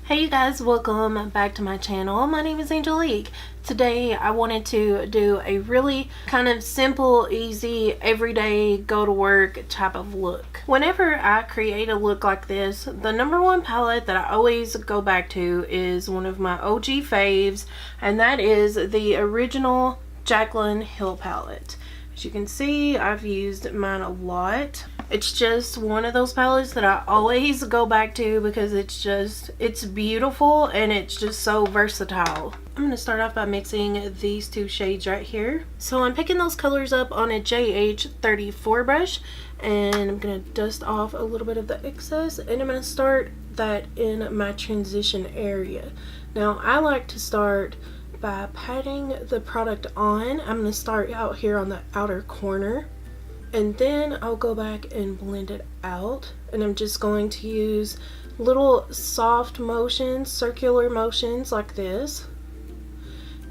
Hey you guys, welcome back to my channel. My name is Angelique. Today I wanted to do a really kind of simple, easy, everyday, go to work type of look. Whenever I create a look like this, the number one palette that I always go back to is one of my OG faves, and that is the original Jaclyn Hill palette. As you can see, I've used mine a lot. It's just one of those palettes that I always go back to because it's beautiful and it's just so versatile. I'm going to start off by mixing these two shades right here. So I'm picking those colors up on a JH34 brush, and I'm going to dust off a little bit of the excess, and I'm going to start that in my transition area. Now I like to start by patting the product on. I'm going to start out here on the outer corner, and then I'll go back and blend it out, and I'm just going to use little soft motions, circular motions like this,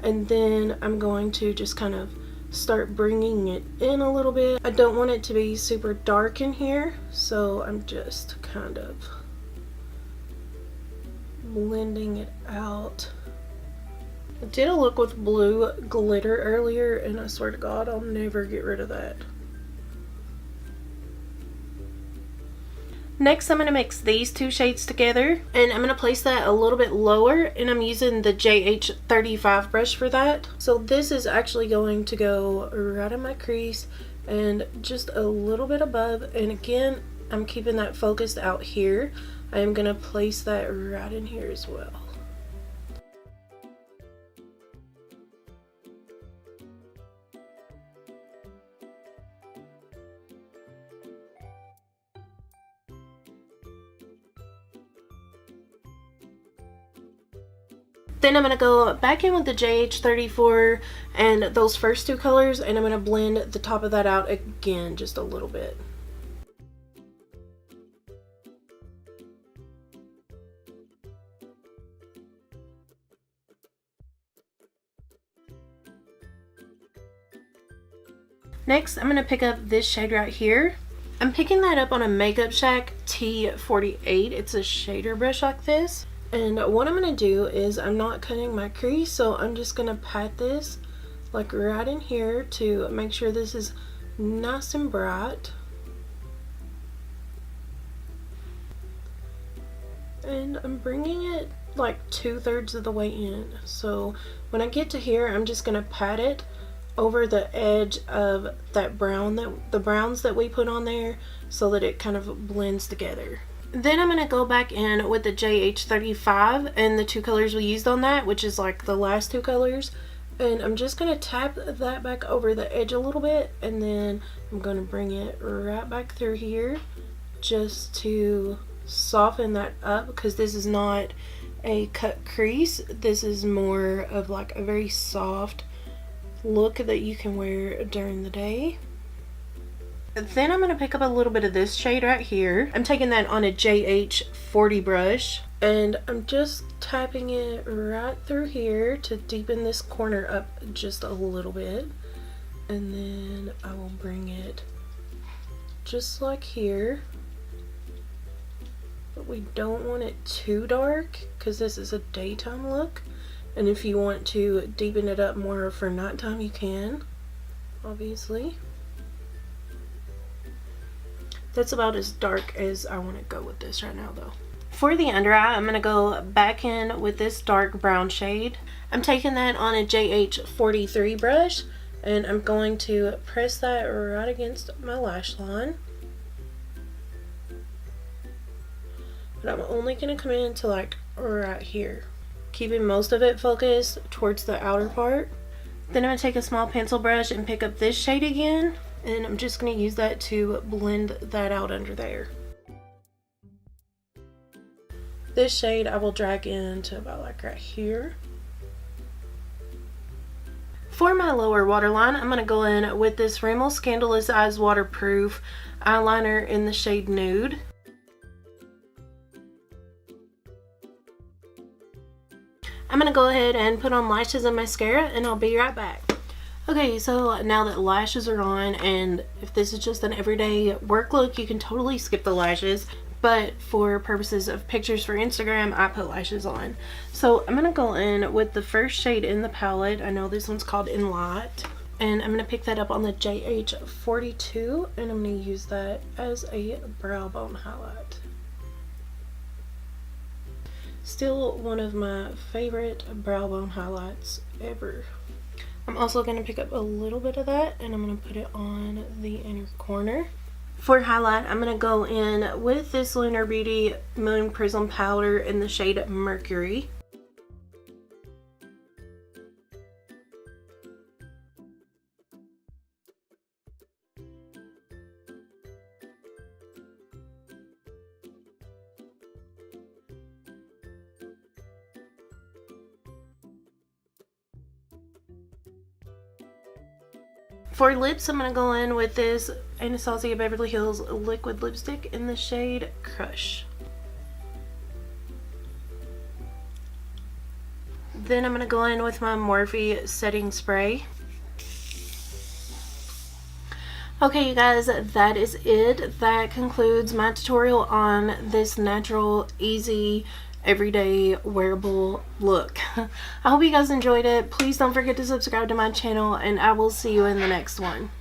and then I'm going to just kind of start bringing it in a little bit. I don't want it to be super dark in here, so I'm just kind of blending it out. I did a look with blue glitter earlier, and I swear to God I'll never get rid of that. Next, I'm going to mix these two shades together, and I'm going to place that a little bit lower, and I'm using the JH35 brush for that. So this is actually going to go right in my crease and just a little bit above, and again, I'm keeping that focused out here. I am going to place that right in here as well. Then I'm going to go back in with the JH34 and those first two colors, and I'm going to blend the top of that out again just a little bit. Next, I'm going to pick up this shade right here. I'm picking that up on a Makeup Shack T48. It's a shader brush like this. And what I'm going to do is, I'm not cutting my crease, so I'm just going to pat this like right in here to make sure this is nice and bright. And I'm bringing it like 2/3 of the way in. So when I get to here, I'm just going to pat it over the edge of that brown, the browns that we put on there, so that it kind of blends together. Then I'm going to go back in with the JH35 and the two colors we used on that, which is like the last two colors, and I'm just going to tap that back over the edge a little bit, and then I'm going to bring it right back through here just to soften that up, because this is not a cut crease. This is more of like a very soft look that you can wear during the day. Then I'm going to pick up a little bit of this shade right here. I'm taking that on a JH40 brush, and I'm just tapping it right through here to deepen this corner up just a little bit, and then I will bring it just like here, but we don't want it too dark because this is a daytime look, and if you want to deepen it up more for nighttime, you can, obviously. That's about as dark as I want to go with this right now though. For the under eye, I'm going to go back in with this dark brown shade. I'm taking that on a JH43 brush, and I'm going to press that right against my lash line. But I'm only going to come in to like right here, keeping most of it focused towards the outer part. Then I'm going to take a small pencil brush and pick up this shade again, and I'm just going to use that to blend that out under there. This shade I will drag into about like right here. For my lower waterline, I'm going to go in with this Rimmel Scandaleyes Eyes Waterproof eyeliner in the shade Nude. I'm going to go ahead and put on lashes and mascara, and I'll be right back. Okay, so now that lashes are on, and if this is just an everyday work look, you can totally skip the lashes. but for purposes of pictures for Instagram, I put lashes on. So I'm gonna go in with the first shade in the palette. I know this one's called In Light, and I'm gonna pick that up on the JH42, and I'm gonna use that as a brow bone highlight. Still one of my favorite brow bone highlights ever. I'm also going to pick up a little bit of that, and I'm going to put it on the inner corner. For highlight, I'm going to go in with this Lunar Beauty Moon Prism powder in the shade Mercury. For lips, I'm going to go in with this Anastasia Beverly Hills liquid lipstick in the shade Crush. Then I'm going to go in with my Morphe setting spray. Okay, you guys, that is it. That concludes my tutorial on this natural, easy, everyday wearable look. I hope you guys enjoyed it. Please don't forget to subscribe to my channel, and I will see you in the next one.